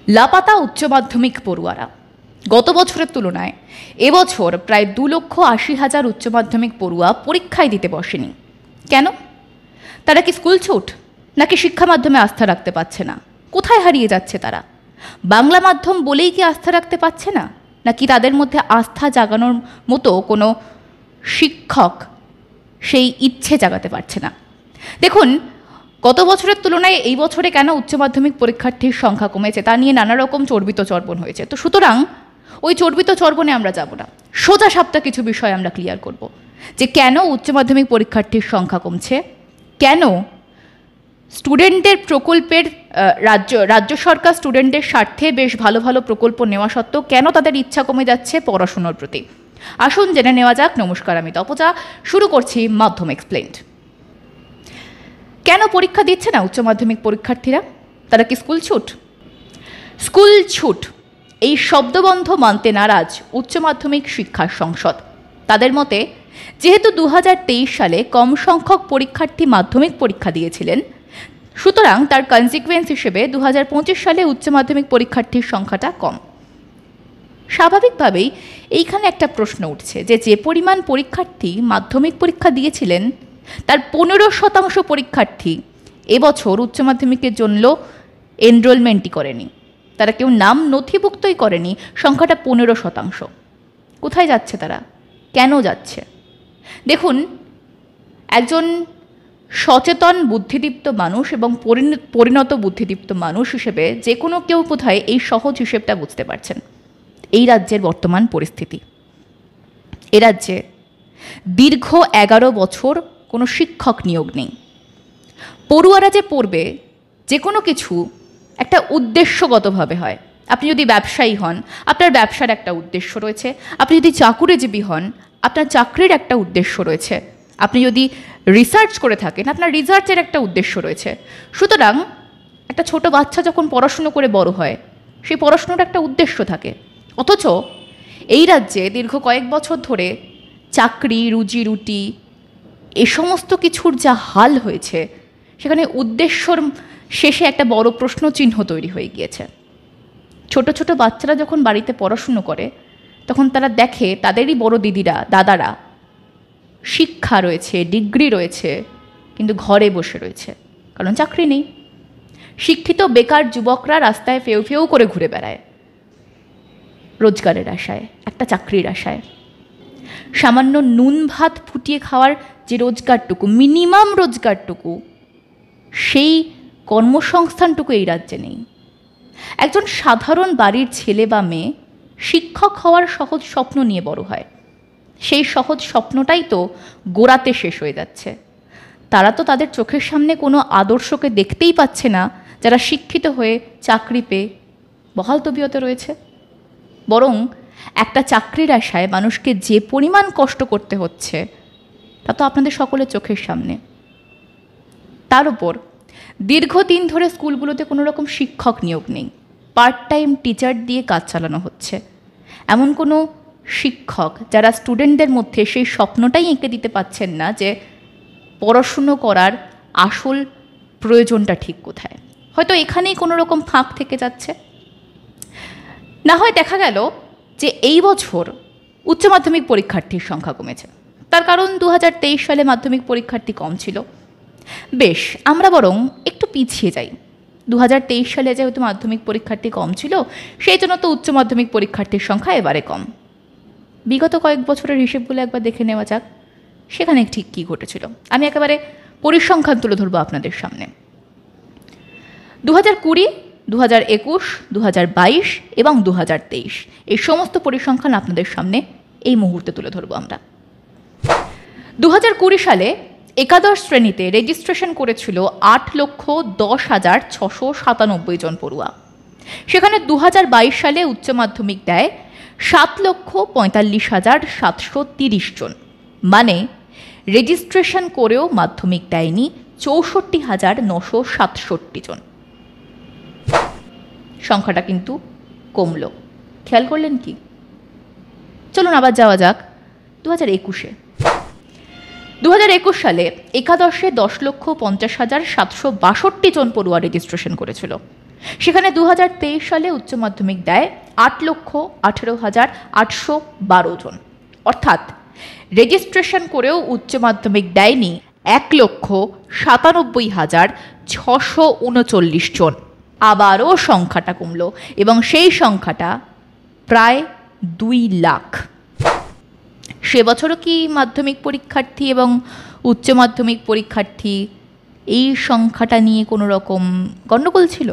লাপাতা উচ্চ মাধ্যমিক পড়ুয়ারা। গত বছরের তুলনায় এবছর প্রায় 2,80,000 উচ্চ মাধ্যমিক পড়ুয়া পরীক্ষায় দিতে বসেনি। কেন? তারা কি স্কুল ছুট, নাকি শিক্ষা মাধ্যমে আস্থা রাখতে পারছে না? কোথায় হারিয়ে যাচ্ছে তারা? বাংলা মাধ্যম বলেই কি আস্থা রাখতে পারছে না, নাকি তাদের মধ্যে আস্থা জাগানোর মতো কোনো শিক্ষক সেই ইচ্ছে জাগাতে পারছে না? দেখুন, গত বছরের তুলনায় এই বছরে কেন উচ্চ মাধ্যমিক পরীক্ষার্থীর সংখ্যা কমেছে তা নিয়ে নানা রকম চর্বিত চর্বণ হয়েছে। তো সুতরাং ওই চর্বিত চর্বণে আমরা যাব না, সোজা সাপটা কিছু বিষয় আমরা ক্লিয়ার করব যে কেন উচ্চ মাধ্যমিক পরীক্ষার্থীর সংখ্যা কমছে, কেন স্টুডেন্টদের প্রকল্পের রাজ্য সরকার স্টুডেন্টদের স্বার্থে বেশ ভালো ভালো প্রকল্প নেওয়া সত্ত্বেও কেন তাদের ইচ্ছা কমে যাচ্ছে পড়াশুনোর প্রতি। আসুন জেনে নেওয়া যাক। নমস্কার, আমি তপজা। শুরু করছি মাধ্যম এক্সপ্লেইনড। কেন পরীক্ষা দিচ্ছে না উচ্চ মাধ্যমিক পরীক্ষার্থীরা? তারা কি স্কুল ছুট? স্কুল ছুট এই শব্দবন্ধ মানতে নারাজ উচ্চ মাধ্যমিক শিক্ষা সংসদ। তাদের মতে, যেহেতু 2023 সালে কম সংখ্যক পরীক্ষার্থী মাধ্যমিক পরীক্ষা দিয়েছিলেন, সুতরাং তার কনসিকুয়েন্স হিসেবে 2025 সালে উচ্চ মাধ্যমিক পরীক্ষার্থীর সংখ্যাটা কম। স্বাভাবিকভাবেই এইখানে একটা প্রশ্ন উঠছে যে পরিমাণ পরীক্ষার্থী মাধ্যমিক পরীক্ষা দিয়েছিলেন তার 15% পরীক্ষার্থী এবছর উচ্চ মাধ্যমিকের জন্য এনরোলমেন্টই করেনি, তারা কেউ নাম নথিভুক্তই করেনি। সংখ্যাটা 15%। কোথায় যাচ্ছে তারা? কেন যাচ্ছে? দেখুন, একজন সচেতন বুদ্ধিদীপ্ত মানুষ এবং পরিণত বুদ্ধিদীপ্ত মানুষ হিসেবে যে কোনো কেউ বোধহয় এই সহজ হিসেবটা বুঝতে পারছেন। এই রাজ্যের বর্তমান পরিস্থিতি, এ রাজ্যে দীর্ঘ 11 বছর কোনো শিক্ষক নিয়োগ নেই। পড়ুয়ারা যে পড়বে যে কোনো কিছু একটা উদ্দেশ্যগতভাবে হয়। আপনি যদি ব্যবসায়ী হন, আপনার ব্যবসার একটা উদ্দেশ্য রয়েছে। আপনি যদি চাকুরিজীবী হন, আপনার চাকরির একটা উদ্দেশ্য রয়েছে। আপনি যদি রিসার্চ করে থাকেন, আপনার রিসার্চের একটা উদ্দেশ্য রয়েছে। সুতরাং একটা ছোট বাচ্চা যখন পড়াশুনো করে বড় হয়, সেই পড়াশুনোর একটা উদ্দেশ্য থাকে। অথচ এই রাজ্যে দীর্ঘ কয়েক বছর ধরে চাকরি, রুজি রুটি এ সমস্ত কিছুর যা হাল হয়েছে, সেখানে উদ্দেশ্যর শেষে একটা বড় প্রশ্নচিহ্ন তৈরি হয়ে গিয়েছে। ছোট ছোট বাচ্চারা যখন বাড়িতে পড়াশুনো করে, তখন তারা দেখে তাদেরই বড় দিদিরা, দাদারা শিক্ষা রয়েছে, ডিগ্রি রয়েছে, কিন্তু ঘরে বসে রয়েছে, কারণ চাকরি নেই। শিক্ষিত বেকার যুবকরা রাস্তায় ফেউ ফেউ করে ঘুরে বেড়ায় রোজগারের আশায়, একটা চাকরির আশায়। সামান্য নুন ভাত ফুটিয়ে খাওয়ার যে রোজগারটুকু, মিনিমাম রোজগারটুকু, সেই কর্মসংস্থানটুকু এই রাজ্যে নেই। একজন সাধারণ বাড়ির ছেলে বা মেয়ে শিক্ষক হওয়ার সহজ স্বপ্ন নিয়ে বড় হয়। সেই সহজ স্বপ্নটাই তো গোড়াতে শেষ হয়ে যাচ্ছে। তারা তো তাদের চোখের সামনে কোনো আদর্শকে দেখতেই পাচ্ছে না যারা শিক্ষিত হয়ে চাকরি পেয়ে বহাল তবিয়তে রয়েছে। বরং একটা চাকরির আশায় মানুষকে যে পরিমাণ কষ্ট করতে হচ্ছে তা তো আপনাদের সকলের চোখের সামনে। তার উপর দীর্ঘদিন ধরে স্কুলগুলোতে কোনো রকম শিক্ষক নিয়োগ নেই, পার্ট টাইম টিচার দিয়ে কাজ চালানো হচ্ছে। এমন কোনো শিক্ষক যারা স্টুডেন্টদের মধ্যে সেই স্বপ্নটাই এঁকে দিতে পারছেন না যে পড়াশুনো করার আসল প্রয়োজনটা ঠিক কোথায়। হয়তো এখানেই কোনো রকম ফাঁক থেকে যাচ্ছে। না হয় দেখা গেল যে এই বছর উচ্চ মাধ্যমিক পরীক্ষার্থীর সংখ্যা কমেছে, তার কারণ 2023 সালে মাধ্যমিক পরীক্ষার্থী কম ছিল। বেশ, আমরা বরং একটু পিছিয়ে যাই। 2023 সালে যেহেতু মাধ্যমিক পরীক্ষার্থী কম ছিল, সেই জন্য তো উচ্চ মাধ্যমিক পরীক্ষার্থীর সংখ্যা এবারে কম। বিগত কয়েক বছরের হিসেবগুলো একবার দেখে নেওয়া যাক, সেখানে ঠিক কী ঘটেছিল। আমি একেবারে পরিসংখ্যান তুলে ধরবো আপনাদের সামনে। 2020, 2021, 2022 এবং 2023 এই সমস্ত পরিসংখ্যান আপনাদের সামনে এই মুহূর্তে তুলে ধরবো আমরা। 2020 সালে একাদশ শ্রেণীতে রেজিস্ট্রেশন করেছিল 8,10,697 জন পড়ুয়া। সেখানে 2022 সালে উচ্চ মাধ্যমিক দেয় 7,45,730 জন। মানে রেজিস্ট্রেশন করেও মাধ্যমিক দেয়নি 64,967 জন। সংখ্যাটা কিন্তু কমলো। খেয়াল করলেন কি? চলুন আবার যাওয়া যাক 2021-এ। 2021 সালে একাদশে 10,50,762 জন পড়ুয়া রেজিস্ট্রেশন করেছিল। সেখানে 2023 সালে উচ্চ মাধ্যমিক দেয় 8,18,812 জন, অর্থাৎ রেজিস্ট্রেশন করেও উচ্চ মাধ্যমিক দেয়নি 1,97,639 জন। আবারও সংখ্যাটা কমল এবং সেই সংখ্যাটা প্রায় 2 লাখ। সে বছরও কি মাধ্যমিক পরীক্ষার্থী এবং উচ্চ মাধ্যমিক পরীক্ষার্থী এই সংখ্যাটা নিয়ে কোনো রকম গণ্ডগোল ছিল?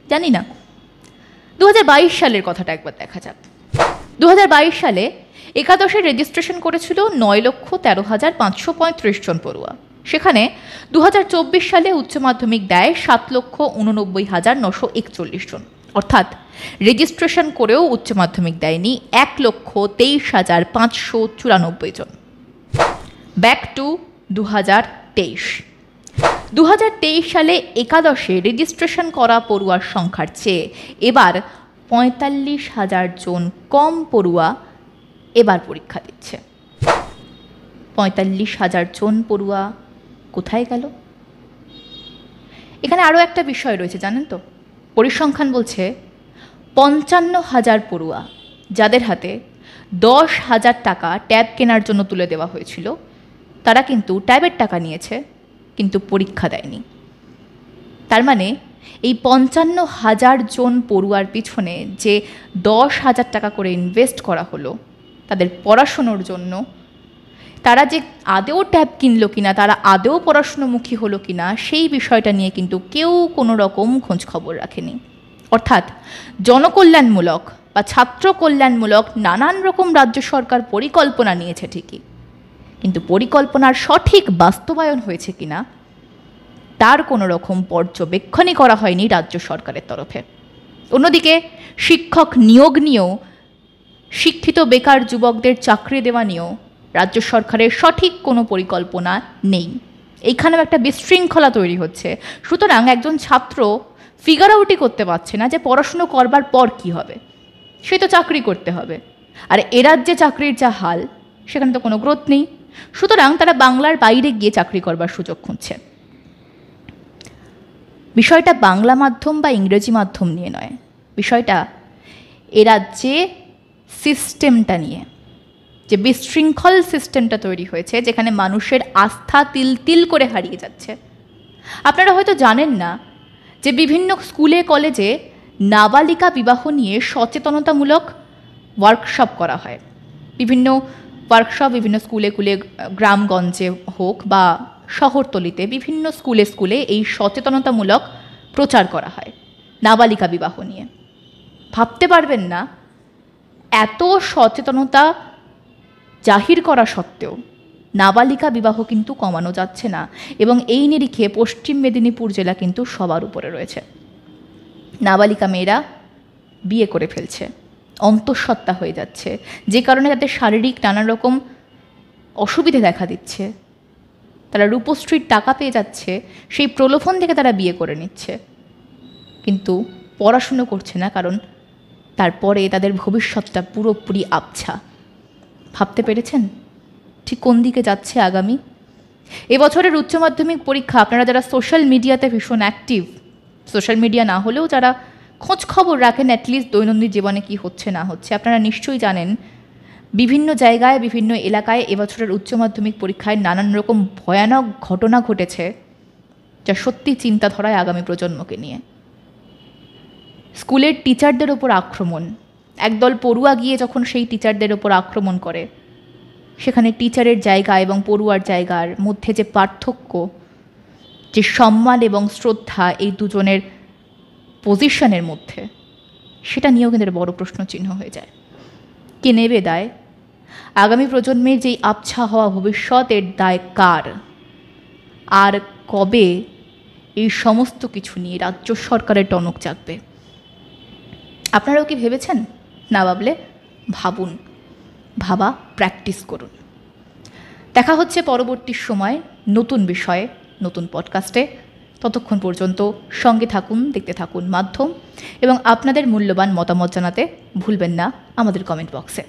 জানি না। 2022 সালের কথাটা একবার দেখা যাক। 2022 সালে একাদশের রেজিস্ট্রেশন করেছিল 9,13,535 জন পড়ুয়া। সেখানে 2024 সালে উচ্চ মাধ্যমিক দেয় 7,89,941 জন, অর্থাৎ রেজিস্ট্রেশন করেও উচ্চ মাধ্যমিক দেয়নি 1,23,594 জন। Back to 2023। 2023 সালে একাদশে রেজিস্ট্রেশন করা পড়ুয়ার সংখ্যার চেয়ে এবার 45,000 জন কম পড়ুয়া এবার পরীক্ষা দিচ্ছে। 45,000 জন পড়ুয়া কোথায় গেল? এখানে আরও একটা বিষয় রয়েছে, জানেন তো? পরিসংখ্যান বলছে 55,000 পড়ুয়া যাদের হাতে 10,000 টাকা ট্যাব কেনার জন্য তুলে দেওয়া হয়েছিল, তারা কিন্তু ট্যাবের টাকা নিয়েছে কিন্তু পরীক্ষা দেয়নি। তার মানে এই 55,000 জন পড়ুয়ার পিছনে যে 10,000 টাকা করে ইনভেস্ট করা হলো তাদের পড়াশুনোর জন্য, তারা যে আদেও ট্যাব কিনলো কিনা, তারা আদেও পড়াশুনোমুখী হলো কিনা, সেই বিষয়টা নিয়ে কিন্তু কেউ কোনো রকম খোঁজ খবর রাখেনি। অর্থাৎ জনকল্যাণমূলক বা ছাত্র কল্যাণমূলক নানান রকম রাজ্য সরকার পরিকল্পনা নিয়েছে ঠিকই, কিন্তু পরিকল্পনার সঠিক বাস্তবায়ন হয়েছে কিনা তার কোনো রকম পর্যবেক্ষণই করা হয়নি রাজ্য সরকারের তরফে। অন্যদিকে শিক্ষক নিয়োগ নিয়েও, শিক্ষিত বেকার যুবকদের চাকরি দেওয়া নিয়েও রাজ্য সরকারের সঠিক কোনো পরিকল্পনা নেই। এইখানেও একটা বিশৃঙ্খলা তৈরি হচ্ছে। সুতরাং একজন ছাত্র ফিগার আউটই করতে পারছে না যে পড়াশুনো করবার পর কি হবে। সে তো চাকরি করতে হবে, আর এ রাজ্যে চাকরির যা হাল, সেখানে তো কোনো গ্রোথ নেই। সুতরাং তারা বাংলার বাইরে গিয়ে চাকরি করবার সুযোগ খুঁজছে। বিষয়টা বাংলা মাধ্যম বা ইংরেজি মাধ্যম নিয়ে নয়, বিষয়টা এ রাজ্যে সিস্টেমটা নিয়ে, যে বিশৃঙ্খল সিস্টেমটা তৈরি হয়েছে, যেখানে মানুষের আস্থা তিল তিল করে হারিয়ে যাচ্ছে। আপনারা হয়তো জানেন না যে বিভিন্ন স্কুলে কলেজে নাবালিকা বিবাহ নিয়ে সচেতনতামূলক ওয়ার্কশপ করা হয়। বিভিন্ন ওয়ার্কশপ বিভিন্ন স্কুলে স্কুলে, গ্রামগঞ্জে হোক বা শহরতলিতে, বিভিন্ন স্কুলে স্কুলে এই সচেতনতামূলক প্রচার করা হয় নাবালিকা বিবাহ নিয়ে। ভাবতে পারবেন না এত সচেতনতা জাহির করা সত্ত্বেও নাবালিকা বিবাহ কিন্তু কমানো যাচ্ছে না, এবং এই নিরিখে পশ্চিম মেদিনীপুর জেলা কিন্তু সবার উপরে রয়েছে। নাবালিকা মেয়েরা বিয়ে করে ফেলছে, অন্তঃসত্ত্বা হয়ে যাচ্ছে, যে কারণে তাদের শারীরিক নানা রকম অসুবিধে দেখা দিচ্ছে। তারা রূপশ্রীর টাকা পেয়ে যাচ্ছে, সেই প্রলোভন থেকে তারা বিয়ে করে নিচ্ছে, কিন্তু পড়াশুনো করছে না, কারণ তারপরে তাদের ভবিষ্যৎটা পুরোপুরি আবছা। ভাবতে পেরেছেন ঠিক কোন দিকে যাচ্ছে আগামী? এবছরের উচ্চ মাধ্যমিক পরীক্ষা, আপনারা যারা সোশ্যাল মিডিয়াতে ভীষণ অ্যাক্টিভ, সোশ্যাল মিডিয়া না হলেও যারা খোঁজ খবর রাখেন অ্যাটলিস্ট দৈনন্দিন জীবনে কি হচ্ছে না হচ্ছে, আপনারা নিশ্চয়ই জানেন বিভিন্ন জায়গায়, বিভিন্ন এলাকায় এবছরের উচ্চ মাধ্যমিক পরীক্ষায় নানান রকম ভয়ানক ঘটনা ঘটেছে, যা সত্যি চিন্তা ধরায় আগামী প্রজন্মকে নিয়ে। স্কুলের টিচারদের ওপর আক্রমণ, একদল পড়ুয়া গিয়ে যখন সেই টিচারদের ওপর আক্রমণ করে, সেখানে টিচারের জায়গা এবং পড়ুয়ার জায়গার মধ্যে যে পার্থক্য, যে সম্মান এবং শ্রদ্ধা এই দুজনের পজিশনের মধ্যে, সেটা নিয়েও কিন্তু বড় প্রশ্নচিহ্ন হয়ে যায়। কে নেবে দায়? আগামী প্রজন্মের যেই আবছা হওয়া ভবিষ্যৎ, এর দায় কার? আর কবে এই সমস্ত কিছু নিয়ে রাজ্য সরকারের টনক জাগবে? আপনারাও কি ভেবেছেন? না ভাবলে ভাবুন, ভাবা প্র্যাকটিস করুন। দেখা হচ্ছে পরবর্তী সময় নতুন বিষয়ে, নতুন পডকাস্টে। ততক্ষণ পর্যন্ত সঙ্গে থাকুন, দেখতে থাকুন মাধ্যম, এবং আপনাদের মূল্যবান মতামত জানাতে ভুলবেন না আমাদের কমেন্ট বক্সে।